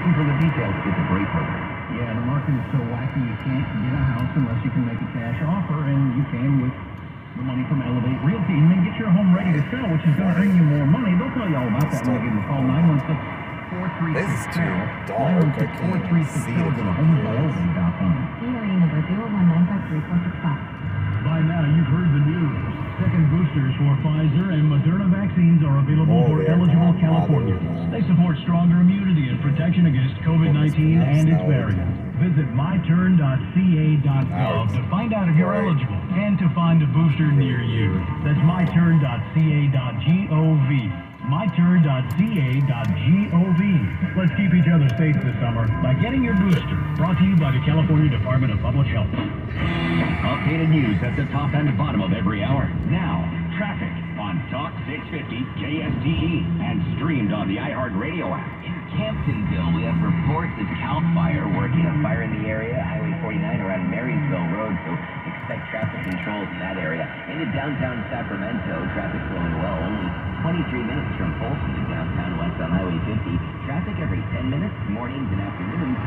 looking for the details, it's a great program. Yeah, the market is so wacky you can't get a house unless you can make a cash offer, and you can with the money from Elevate Realty, and then get your home ready to sell, which is going to earn you more money. They'll tell you all about that when you give them a call, 916-436-PAL. This is too dark. I can't even see it. Go to homebuilder.com. DRE number 0195346. By now, you've heard the news. Second boosters for Pfizer and Moderna vaccines are available for eligible Californians. They support stronger immunity and protection against COVID-19 and its variants. Visit myturn.ca.gov to find out if you're eligible and to find a booster near you. That's myturn.ca.gov. myturn.ca.gov. Let's keep each other safe this summer by getting your booster. Brought to you by the California Department of Public Health. Updated news at the top and bottom of every hour. Now, traffic on Talk 650 KSTE and streamed on the iHeartRadio app. In Camptonville, we have reports of CAL FIRE working a fire in the area, Highway 49 around Marysville Road, so expect traffic controls in that area. Into downtown Sacramento, traffic flowing well, only 23 minutes from Folsom to downtown west on Highway 50. Traffic every 10 minutes, mornings and afternoons.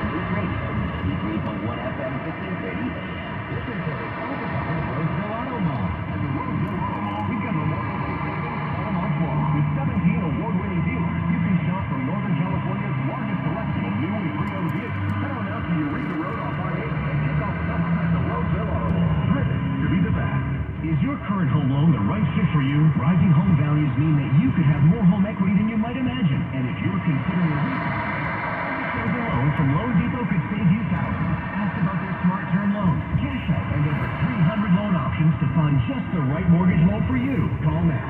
News Radio, 93.1 FM, 1530 AM. This is Roseville Auto Mall. At the Roseville Auto Mall, we've got Memorial Day savings all month long. With 17 award-winning dealers, you can shop from Northern California's largest selection of new and pre-owned vehicles. Head on out to Eureka Road off I-8 and kick off summer at the Roseville Auto Mall. Driven to be the best. Is your current home loan the right fit for you? Rising home values mean that you could have more home equity than you might imagine. And if you're considering a refi, a loan from Loan Depot could save you thousands. Ask about their Smart Term loans, cash out, and over 300 loan options to find just the right mortgage loan for you. Call now,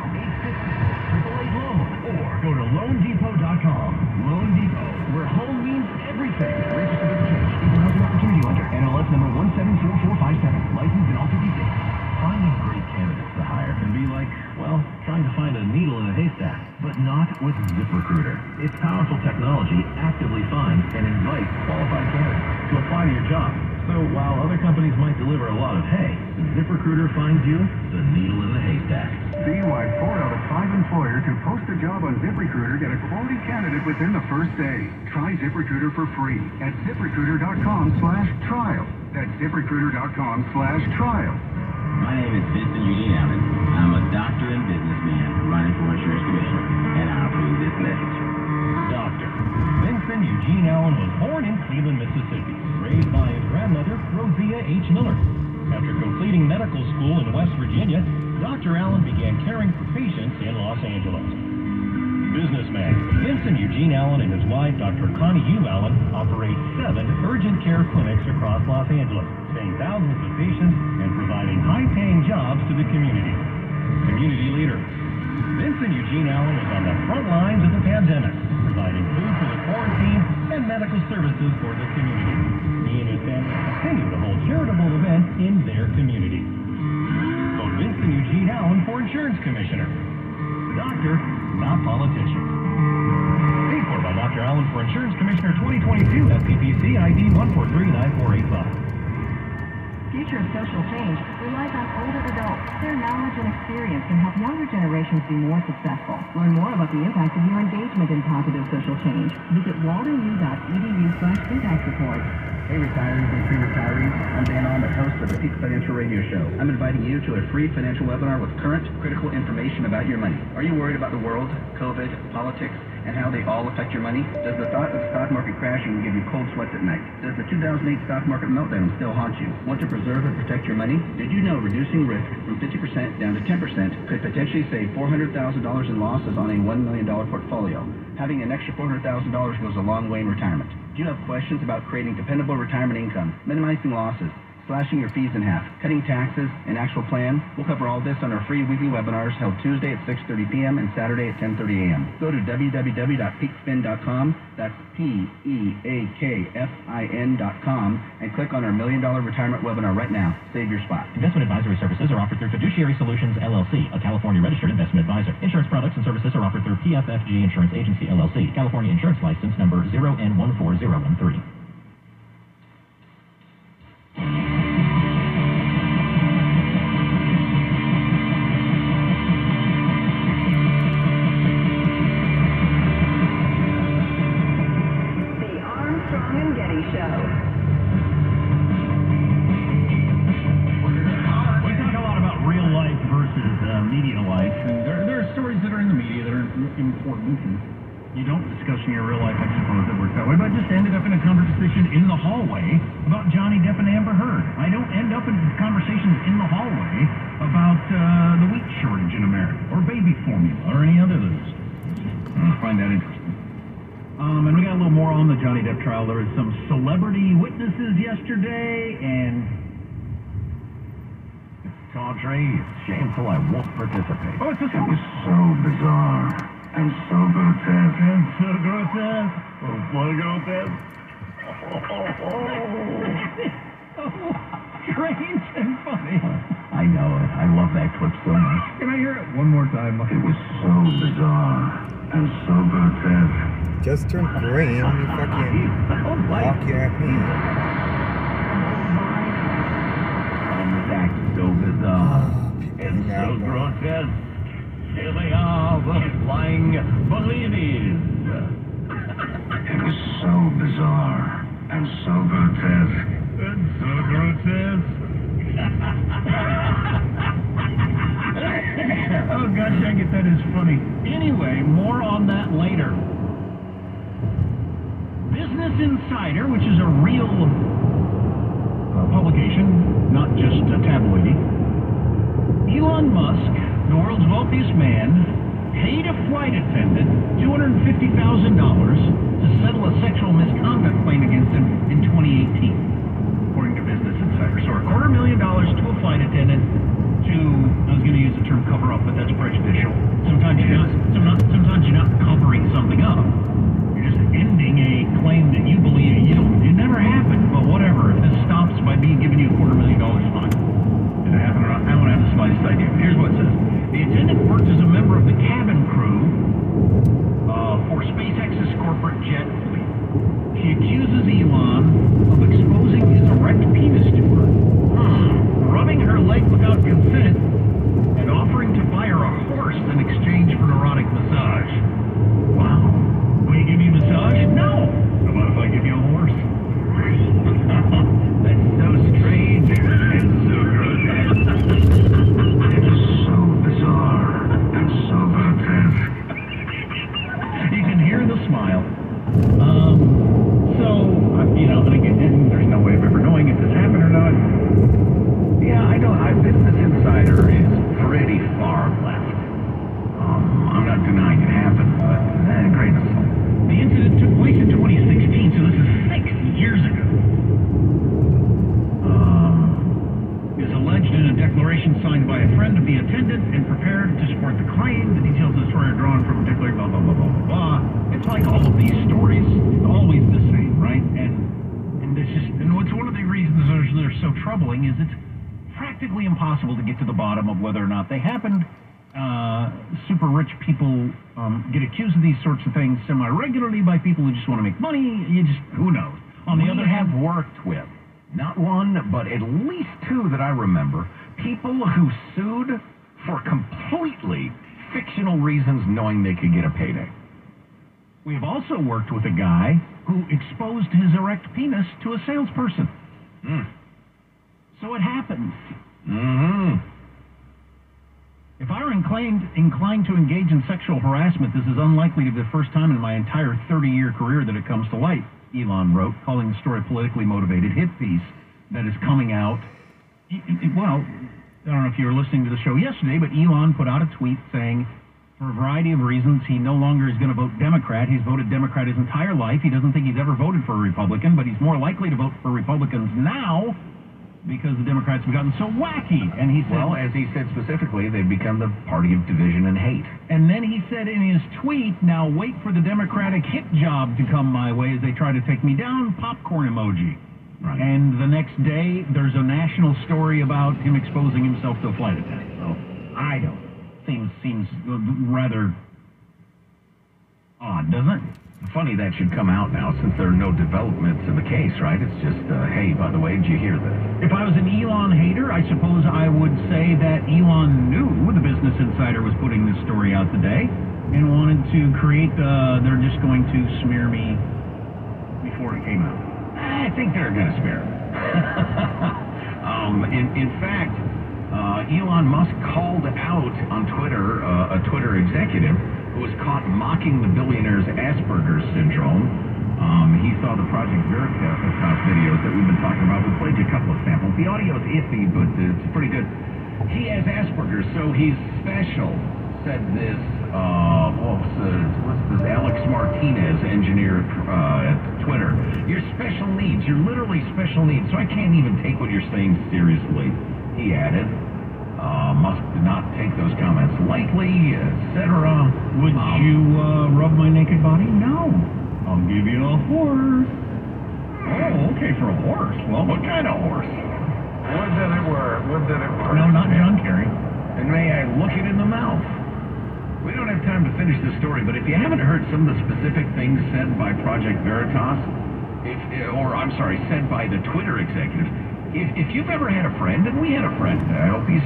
866-888-LOAN, or go to LoanDepot.com. Loan Depot, where home means everything. Registered with the Church, Equal Housing Opportunity Lender, NMLS number 174457, licensed in all 50 states. Finding great candidates to hire can be like, well, trying to find a needle in a haystack, but not with ZipRecruiter. Its powerful technology actively finds and invites qualified candidates to apply to your job. So while other companies might deliver a lot of hay, ZipRecruiter finds you the needle in the haystack. See why 4 out of 5 employers who post a job on ZipRecruiter get a quality candidate within the first day. Try ZipRecruiter for free at ZipRecruiter.com/trial. That's ZipRecruiter.com/trial. My name is Vincent Eugene Allen. I'm a doctor and businessman running for insurance commissioner, and I approve this message. Dr. Vincent Eugene Allen was born in Cleveland, Mississippi, raised by his grandmother, Rosia H. Miller. After completing medical school in West Virginia, Dr. Allen began caring for patients in Los Angeles. Businessman Vincent Eugene Allen and his wife, Dr. Connie U. Allen, operate 7 urgent care clinics across Los Angeles, seeing thousands of patients and providing high-paying jobs to the community. Community leader Vincent Eugene Allen is on the front lines of the pandemic, providing food for the quarantine and medical services for the community. He and his family continue to hold charitable events in their community. Vote Vincent Eugene Allen for Insurance Commissioner. Doctor, not politician. Paid for by Dr. Allen for Insurance Commissioner 2022, SCPC ID 1439485. Future of social change relies on older adults. Their knowledge and experience can help younger generations be more successful. Learn more about the impact of your engagement in positive social change. Visit waldonew.edu/impact report. Hey retirees and pre-retirees, I'm Dan Ahmed, host of the Peak Financial Radio Show. I'm inviting you to a free financial webinar with current, critical information about your money. Are you worried about the world, COVID, politics, and how they all affect your money? Does the thought of the stock market crashing give you cold sweats at night? Does the 2008 stock market meltdown still haunt you? Want to preserve and protect your money? Did you know reducing risk from 50% down to 10% could potentially save $400,000 in losses on a $1 million portfolio? Having an extra $400,000 goes a long way in retirement. Do you have questions about creating dependable retirement income, minimizing losses, slashing your fees in half, cutting taxes, an actual plan? We'll cover all this on our free weekly webinars held Tuesday at 6:30 p.m. and Saturday at 10:30 a.m. Go to www.peakfin.com, that's PEAKFIN.com, and click on our $1 Million Retirement webinar right now. Save your spot. Investment advisory services are offered through Fiduciary Solutions, LLC, a California registered investment advisor. Insurance products and services are offered through PFFG Insurance Agency, LLC, California Insurance License number 0N14013. important, and you don't discuss in your real life, I suppose it works that way, but I just ended up in a conversation in the hallway about Johnny Depp and Amber Heard. I don't end up in conversations in the hallway about the wheat shortage in America, or baby formula, or any other of those. I find that interesting. And we got a little more on the Johnny Depp trial. There was some celebrity witnesses yesterday, and Tawdry, it's shameful I won't participate. oh, it's just It was so bizarre and so grotesque. and so grotesque. Oh, wanna go with that? Strange and funny. I know it. I love that clip so much. Can I hear it one more time? It was so bizarre and so grotesque. Just turned green. You fucking walking at me. This act is so bizarre. People It's now, so bro. grotesque. Here they are, the flying Bellinis. It was so bizarre and so grotesque. And so grotesque. Oh gosh, I get that is funny. Anyway, more on that later. Business Insider, which is a real publication, not just a tabloidy. Elon Musk, the world's wealthiest man, paid a flight attendant $250,000 to settle a sexual misconduct claim against him in 2018, according to Business Insider. So $250,000 to a flight attendant to, I was going to use the term cover up, but that's prejudicial. Sometimes you're not covering something up. You're just ending a claim that you believe it never happened, but whatever. If this stops by me giving you $250,000, fine. Did it happen or not? I don't have the slightest idea. Here's what it says. The attendant worked as a member of the cabin crew for SpaceX's corporate jet fleet. She accuses Elon of exposing his erect penis to her, rubbing her leg without consent, and offering to buy her a horse in exchange for an erotic massage. Wow. Will you give me a massage? No. How about if I give you a horse? That's so strange and so grotesque. It was so bizarre and so grotesque. You can hear the smile. And again, there's no way of ever knowing if this happened or not. Yeah, I don't. Business Insider is pretty far left. I'm not denying it happened, but great assault. The incident took place in 2016, so this is 6 years ago. Is alleged in a declaration signed by a friend of the attendant and prepared to support the claim. The details of the story are drawn from a declaration, blah, blah, blah, blah, blah, blah. It's like all of these stories, always the same, right? And what's one of the reasons they're so troubling is it's practically impossible to get to the bottom of whether or not they happened. Super rich people get accused of these sorts of things semi-regularly by people who just want to make money. Who knows? On the other hand, have worked with, not one, but at least two that I remember, people who sued for completely fictional reasons knowing they could get a payday. we have also worked with a guy who exposed his erect penis to a salesperson. So it happens. If I were inclined to engage in sexual harassment, this is unlikely to be the first time in my entire 30-year career that it comes to light, Elon wrote, calling the story a politically motivated hit piece that is coming out. Well, I don't know if you were listening to the show yesterday, but Elon put out a tweet saying, for a variety of reasons, he no longer is going to vote Democrat. He's voted Democrat his entire life. He doesn't think he's ever voted for a Republican, but he's more likely to vote for Republicans now because the Democrats have gotten so wacky. And he said, well, as he said specifically, they've become the party of division and hate. And then he said in his tweet, now wait for the Democratic hit job to come my way as they try to take me down, popcorn emoji. Right. And the next day, there's a national story about him exposing himself to a flight attendant. So, I don't know. Seems rather odd, doesn't it? Funny that should come out now, since there are no developments in the case, right? It's just, hey, by the way, did you hear this? If I was an Elon hater, I suppose I would say that Elon knew the Business Insider was putting this story out today and wanted to create they're just going to smear me before it came out. I think they're going to smear him. In fact, Elon Musk called out on Twitter, a Twitter executive, who was caught mocking the billionaire's Asperger's syndrome. He saw the Project Veritas videos that we've been talking about. We played you a couple of samples. The audio's iffy, but it's pretty good. He has Asperger's, so he's special, said this, what's this, Alex Martinez, engineer at Twitter. You're special needs. You're literally special needs, so I can't even take what you're saying seriously, he added. Must not take those comments lightly, etc. Would you rub my naked body? No. I'll give you a horse. Oh, okay, for a horse. Well, what kind of horse? What did it work? No, not John Kerry. And may I look it in the mouth? We don't have time to finish this story, but if you haven't heard some of the specific things said by Project Veritas, said by the Twitter executives, if you've ever had a friend, and we had a friend, I hope he's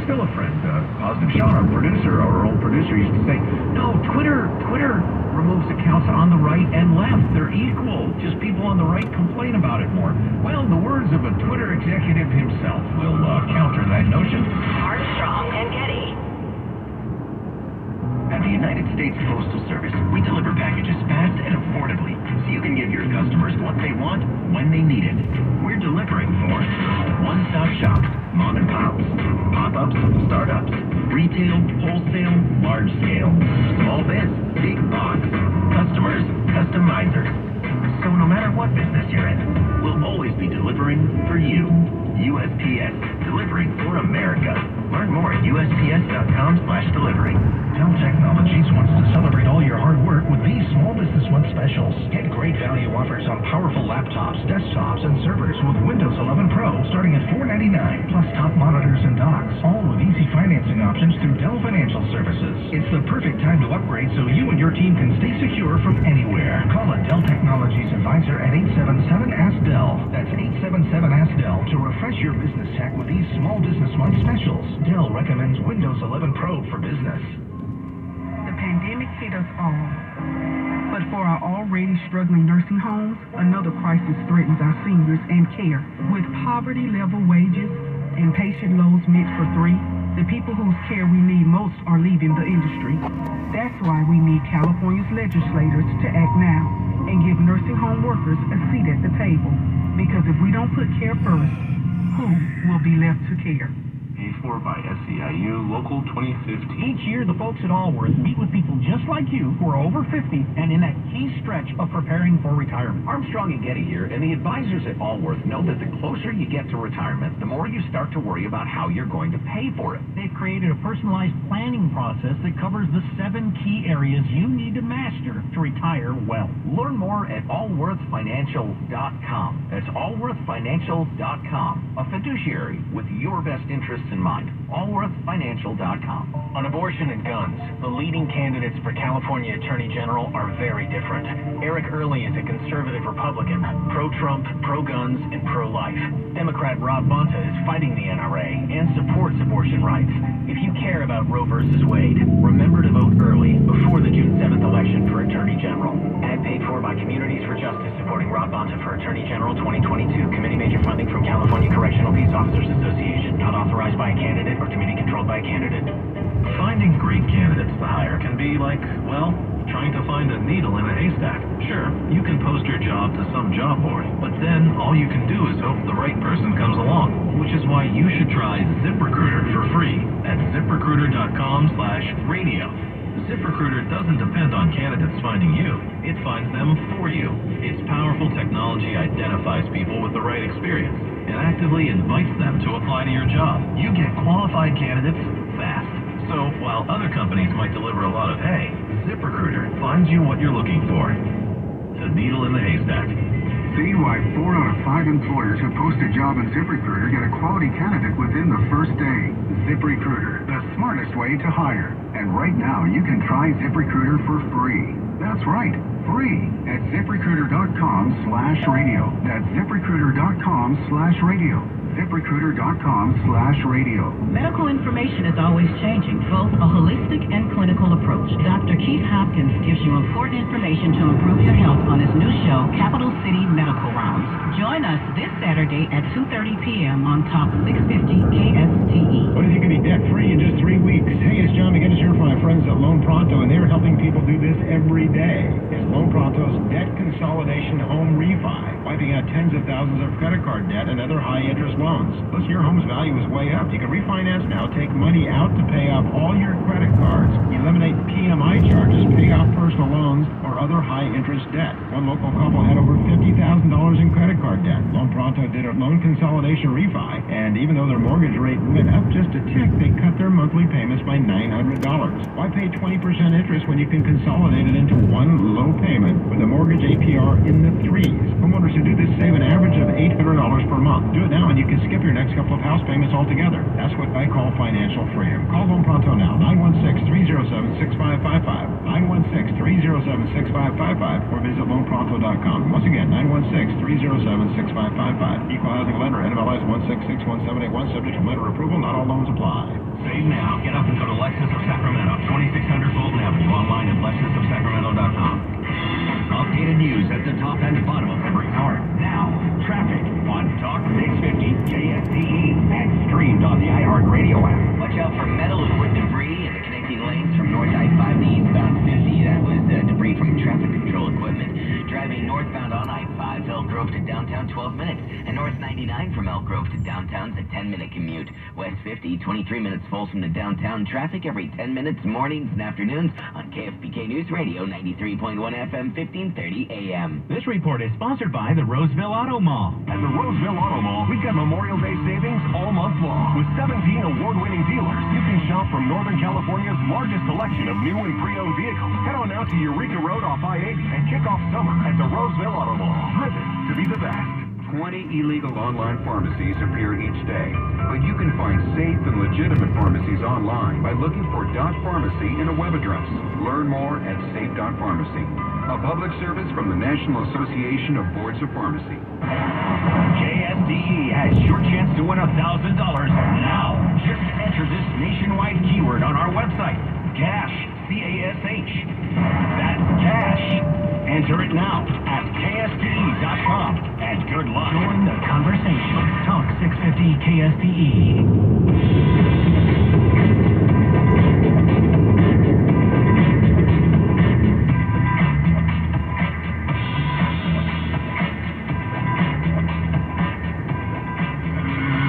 still a friend, Positive Sean, our producer, our old producer, used to say, no, Twitter removes accounts on the right and left. They're equal. Just people on the right complain about it more. Well, the words of a Twitter executive himself will counter that notion. Armstrong and Getty. At the United States Postal Service, we deliver packages fast and affordably, so you can give your customers what they want when they need it. We're delivering for one-stop shops, mom and pops, pop-ups, startups, retail, wholesale, large scale, small biz, big box, customers, customizers. So no matter what business you're in, we'll always be delivering for you. USPS, delivering for America. Learn more at USPS.com/delivery. Dell Technologies wants to celebrate all your hard work with these Small Business Month specials. Get great value offers on powerful laptops, desktops, and servers with Windows 11 Pro starting at $499, plus top monitors and docks, all with easy financing options through Dell Financial Services. It's the perfect time to upgrade so you and your team can stay secure from anywhere. Call a Dell Technologies advisor at 877-ASK-DELL. That's 877-ASK-DELL to refresh your business tech with these Small Business Month specials. Dell recommends Windows 11 Pro for business. The pandemic hit us all. But for our already struggling nursing homes, another crisis threatens our seniors and care. With poverty-level wages and patient loads meant for three, the people whose care we need most are leaving the industry. That's why we need California's legislators to act now and give nursing home workers a seat at the table. Because if we don't put care first, who will be left to care? Paid for by SEIU Local 2015. Each year, the folks at Allworth meet with people just like you who are over 50 and in that key stretch of preparing for retirement. Armstrong and Getty here, and the advisors at Allworth know that the closer you get to retirement, the more you start to worry about how you're going to pay for it. They've created a personalized planning process that covers the 7 key areas you need to master to retire well. Learn more at allworthfinancial.com. That's allworthfinancial.com. A fiduciary with your best interests in mind. allworthfinancial.com. On abortion and guns, the leading candidates for California Attorney General are very different. Eric Early is a conservative Republican, pro-Trump, pro-guns, and pro-life. Democrat Rob Bonta is fighting the NRA and supports abortion rights. If you care about Roe versus Wade, remember to vote early before the June 7th election for Attorney General. Ad paid for by Communities for Justice, supporting Rob Bonta for Attorney General 2022. Committee major funding from California Correctional Peace Officers Association. Not authorized by a candidate or committee controlled by a candidate. Finding great candidates to hire can be like, well, trying to find a needle in a haystack. Sure, you can post your job to some job board, but then all you can do is hope the right person comes along, which is why you should try ZipRecruiter for free at ZipRecruiter.com/radio. ZipRecruiter doesn't depend on candidates finding you. It finds them for you. Its powerful technology identifies people with the right experience and actively invites them to apply to your job. You get qualified candidates fast. So while other companies might deliver a lot of hay, ZipRecruiter finds you what you're looking for. The needle in the haystack. See why 4 out of 5 employers who post a job on ZipRecruiter get a quality candidate within the first day. ZipRecruiter, the smartest way to hire. And right now, you can try ZipRecruiter for free. That's right, free at ZipRecruiter.com/radio. That's ZipRecruiter.com/radio. ZipRecruiter.com/radio. Medical information is always changing, both a holistic and clinical approach. Dr. Keith Hopkins gives you important information to improve your health on his new show, Capital City Medical Rounds. Join us this Saturday at 2:30 p.m. on Talk 650 KSTE. What if you could be debt-free in just 3 weeks? Hey, it's John McGinnis here from my friends at Loan Pronto, and they're helping people do this every day. It's Loan Pronto's Debt Consolidation Home Refi, wiping out tens of thousands of credit card debt and other high-interest loans. Plus, your home's value is way up. You can refinance now, take money out to pay off all your credit cards, eliminate PMI charges, pay off personal loans, or other high-interest debt. One local couple had over $50,000 in credit card debt. Loan Pronto did a loan consolidation refi, and even though their mortgage rate went up just a tick, they cut their monthly payments by $900. Why pay 20% interest when you can consolidate it into one low payment with a mortgage APR in the threes? Homeowners who do this save an average of $800 per month. Do it now and you can skip your next couple of house payments altogether. That's what I call financial freedom. Call Loan Pronto now, 916-307-6555, 916-307-6555, or visit loanpronto.com. Once again, 916-307-6555. Equal housing lender, NMLS 1661781, subject to lender approval. Not all loans apply. Save now. Get up and go to Lexus of Sacramento, 2600 Fulton Avenue, online at lexusofsacramento.com. Updated news at the top and bottom of every hour. Now, traffic on Talk 650 KSTE and streamed on the iHeartRadio app. Watch out for metal and wood debris in the connecting lanes from North I-5 to eastbound 50. That was debris from traffic control equipment. Driving northbound on I-5, Elk Grove to downtown, 12 minutes. And North 99 from Elk Grove to downtown's a 10-minute commute. West 50, 23 minutes Folsom to downtown. Traffic every 10 minutes, mornings and afternoons on KFBK News Radio, 93.1 FM, 1530 AM. This report is sponsored by the Roseville Auto Mall. At the Roseville Auto Mall, we've got Memorial Day savings all month long. With 17 award-winning dealers, you can shop from Northern California's largest selection of new and pre-owned vehicles. Head on out to Eureka Road off I-80 and kick off summer at the Roseville Auto Mall. Driven to be the best. 20 illegal online pharmacies appear each day, but you can find safe and legitimate pharmacies online by looking for .pharmacy in a web address. Learn more at safe.pharmacy. A public service from the National Association of Boards of Pharmacy. KSTE has your chance to win $1,000 now. Just enter this nationwide keyword on our website, CASH, C-A-S-H. That's CASH. Enter it now at KSTE.com, and good luck. Join the conversation. Talk 650 KSTE.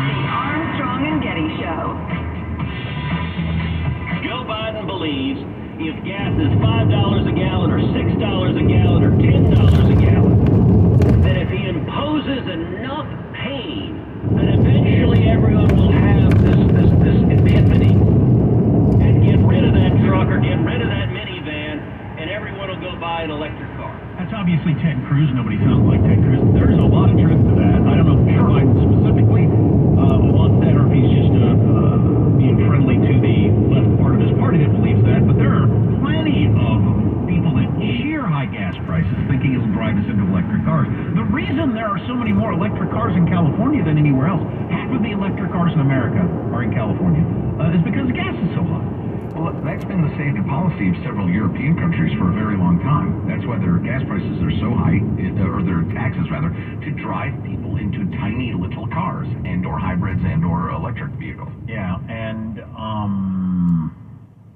The Armstrong and Getty Show. Joe Biden believes if gas is $5 a gallon or $6 a gallon or $10 a gallon, that if he imposes enough pain, that eventually everyone will have this epiphany and get rid of that truck or get rid of that minivan, and everyone will go buy an electric car. That's obviously Ted Cruz. Nobody sounds like Ted Cruz. There's a lot of truth to that. I don't know if Joe Biden specifically wants that, or if he's just being friendly to the left part of his party that believes that. But there are plenty of people that cheer high gas prices, thinking it'll drive us into electric cars. The reason there are so many more electric cars in California than anywhere else, half of the electric cars in America are in California, is because the gas is so high. Well, that's been the stated policy of several European countries for a very long time. That's why their gas prices are so high, or their taxes rather, to drive people into tiny little cars and or hybrids and or electric vehicles. Yeah, and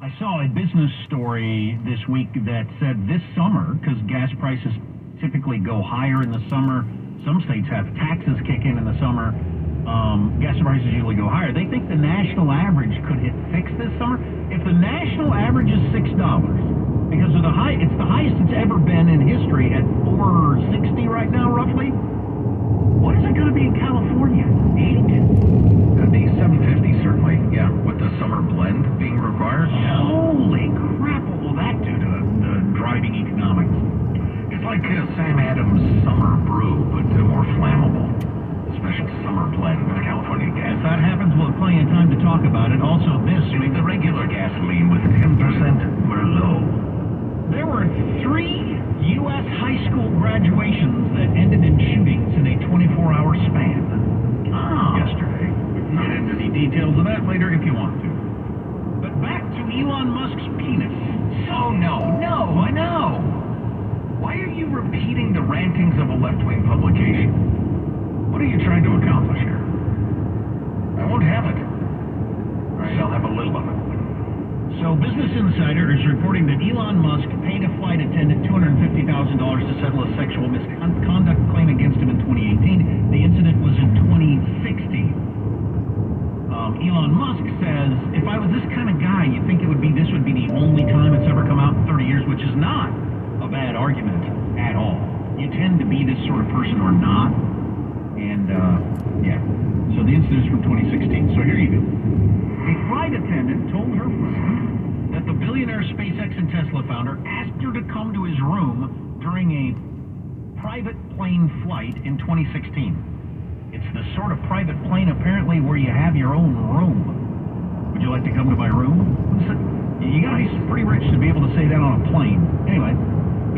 I saw a business story this week that said this summer, because gas prices typically go higher in the summer, some states have taxes kick in the summer, gas prices usually go higher. They think the national average could hit 6 this summer. If the national average is $6, because of it's the highest it's ever been in history at $4.60 right now, roughly. What is it going to be in California? 8? That'd be $7.50 certainly. Yeah, with the summer blend being required. Holy crap! What will that do to the driving economics? It's like Sam Adams' summer brew, but more flammable. Special summer blend with California gas. If that happens, we'll have plenty of time to talk about it. Also, this week, the regular gasoline with 10% Merlot. There were 3 U.S. high school graduations that ended in shootings in a 24-hour span. Yesterday. We can get into the details of that later if you want to. But back to Elon Musk's penis. Oh, no, I know. Why are you repeating the rantings of a left-wing publication? What are you trying to accomplish here? I won't have it. All right, I'll have a little of it. So, Business Insider is reporting that Elon Musk paid a flight attendant $250,000 to settle a sexual misconduct claim against him in 2018. The incident was in 2016. Elon Musk says, if I was this kind of guy, you'd think this would be the only time it's ever come out in 30 years, which is not a bad argument at all. You tend to be this sort of person or not. And, yeah. So the incident is from 2016. So here you go. A flight attendant told her friend that the billionaire SpaceX and Tesla founder asked her to come to his room during a private plane flight in 2016. It's the sort of private plane, apparently, where you have your own room. Would you like to come to my room? You guys are pretty rich to be able to say that on a plane. Anyway,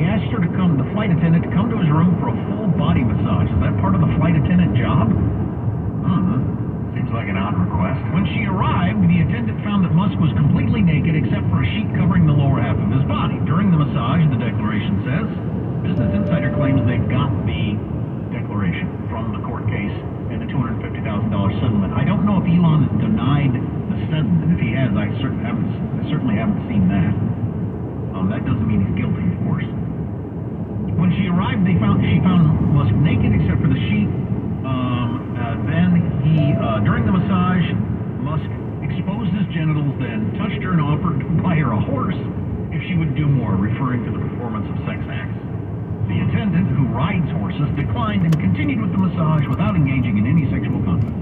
he asked her to come, the flight attendant, to come to his room for a full body massage. Is that part of the flight attendant job? Seems like an odd request. When she arrived, the attendant found that Musk was completely naked except for a sheet covering the lower half of his body. During the massage, the declaration says, Business Insider claims they've got the declaration from the court case and the $250,000 settlement. I don't know if Elon has denied the settlement. If he has, I certainly haven't seen that. That doesn't mean he's guilty, of course. When she arrived, she found Musk naked except for the sheet. During the massage, Musk exposed his genitals, then touched her and offered to buy her a horse if she would do more, referring to the performance of sex acts. The attendant, who rides horses, declined and continued with the massage without engaging in any sexual contact.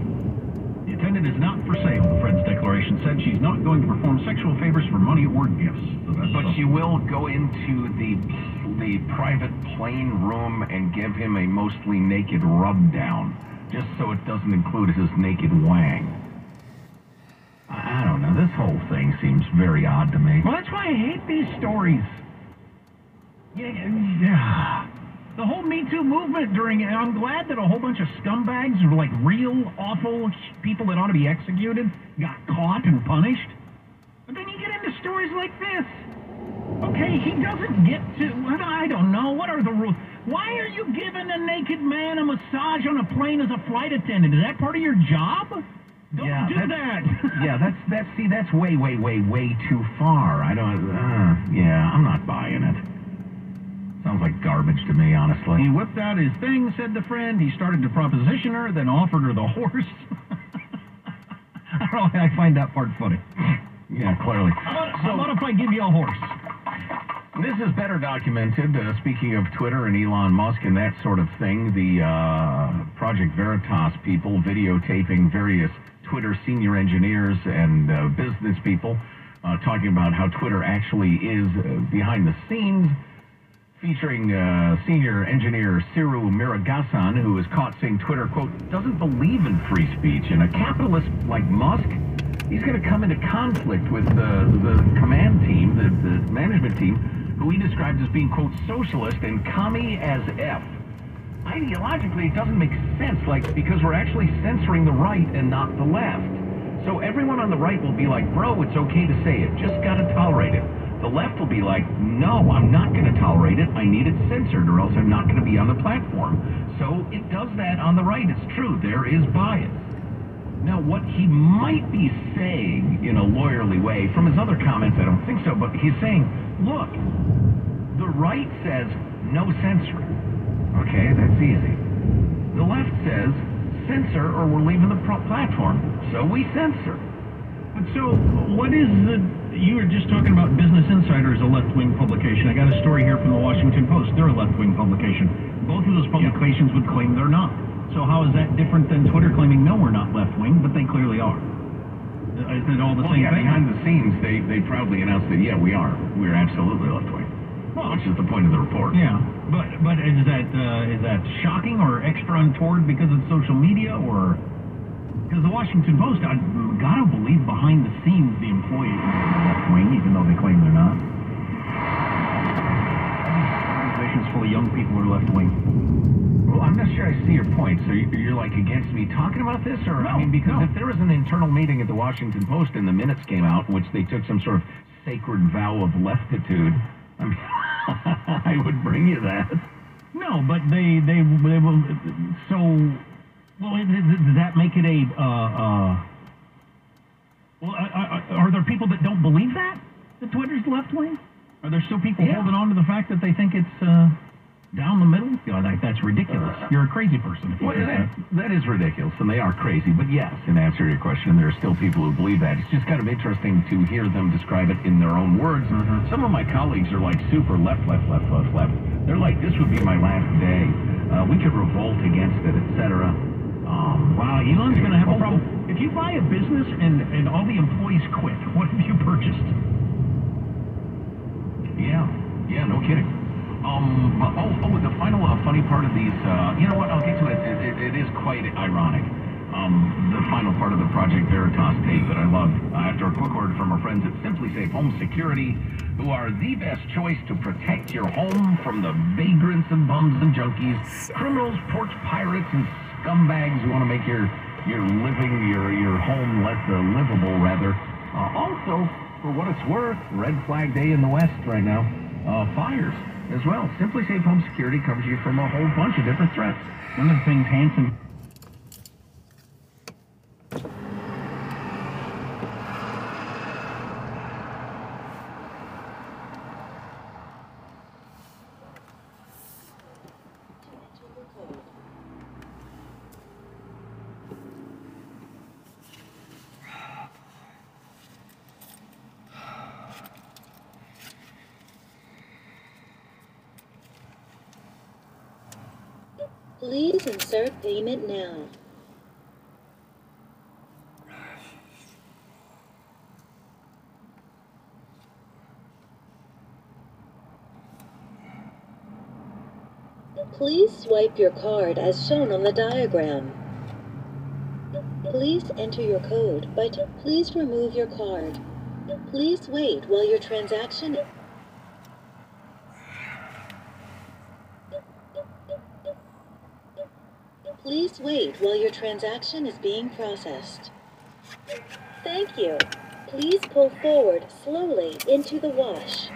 The attendant is not for sale, the friend's declaration said. She's not going to perform sexual favors for money or gifts. So but she will go into the private plane room and give him a mostly naked rub down, just so it doesn't include his naked wang. I don't know. This whole thing seems very odd to me. Well, that's why I hate these stories. Yeah. The whole Me Too movement I'm glad that a whole bunch of scumbags, or like real awful people that ought to be executed, got caught and punished. But then you get into stories like this. Okay, he doesn't get to, I don't know, what are the rules? Why are you giving a naked man a massage on a plane as a flight attendant? Is that part of your job? Don't do that. Yeah, that's way too far. I'm not buying it. Sounds like garbage to me, honestly. He whipped out his thing, said the friend. He started to proposition her, then offered her the horse. I find that part funny. Yeah, clearly. How about if I give you a horse? This is better documented. Speaking of Twitter and Elon Musk and that sort of thing, the Project Veritas people videotaping various Twitter senior engineers and business people talking about how Twitter actually is behind the scenes, featuring senior engineer Siru Muruganasan, who was caught saying Twitter, quote, doesn't believe in free speech. And a capitalist like Musk, he's going to come into conflict with the command team, the management team, who he describes as being, quote, socialist and commie as F. Ideologically, it doesn't make sense, because we're actually censoring the right and not the left. So everyone on the right will be like, bro, it's okay to say it, just gotta tolerate it. The left will be like, no, I'm not going to tolerate it. I need it censored or else I'm not going to be on the platform. So it does that on the right. It's true. There is bias. Now, what he might be saying in a lawyerly way, from his other comments, I don't think so, but he's saying, look, the right says no censoring. Okay, that's easy. The left says censor or we're leaving the platform. So we censor. But so, what is you were just talking about Business Insider as a left-wing publication. I got a story here from the Washington Post. They're a left-wing publication. Both of those publications would claim they're not. So how is that different than Twitter claiming, no, we're not left-wing, but they clearly are? Is it all the same thing? Behind the scenes, they proudly announced that, yeah, we are. We're absolutely left-wing. Well, which is the point of the report. Yeah, but is that shocking or extra untoward because of social media, or... Because the Washington Post, I've got to believe behind the scenes the employees are left-wing, even though they claim they're not. Organizations full of young people are left-wing. Well, I'm not sure I see your point. So you're like against me talking about this? Or, no, because if there was an internal meeting at the Washington Post and the minutes came out, which they took some sort of sacred vow of leftitude, I mean, I would bring you that. No, but they will... So... Well, does that make it a, well, are there people that don't believe that Twitter's left-wing? Are there still people holding on to the fact that they think it's, down the middle? You know, that's ridiculous. You're a crazy person if you think that. That is ridiculous, and they are crazy. But yes, in answer to your question, there are still people who believe that. It's just kind of interesting to hear them describe it in their own words. Some of my colleagues are like super left. They're like, this would be my last day. We could revolt against it, etc. Wow, Elon's going to have a problem. If you buy a business and all the employees quit, what have you purchased? Yeah, no kidding. The final funny part of these, you know what, I'll get to it. It is quite ironic. The final part of the Project Veritas tape that I loved, after a quick word from our friends at Simply Safe Home Security, who are the best choice to protect your home from the vagrants and bums and junkies, criminals, porch pirates, and scumbags who want to make your home less livable, rather. Also, for what it's worth, Red Flag Day in the West right now, fires as well. Simply Safe Home Security covers you from a whole bunch of different threats. One of the things Hanson... Please insert payment now. Please swipe your card as shown on the diagram. Please enter your code by please remove your card. Please wait while your transaction Please wait while your transaction is being processed. Thank you. Please pull forward slowly into the wash.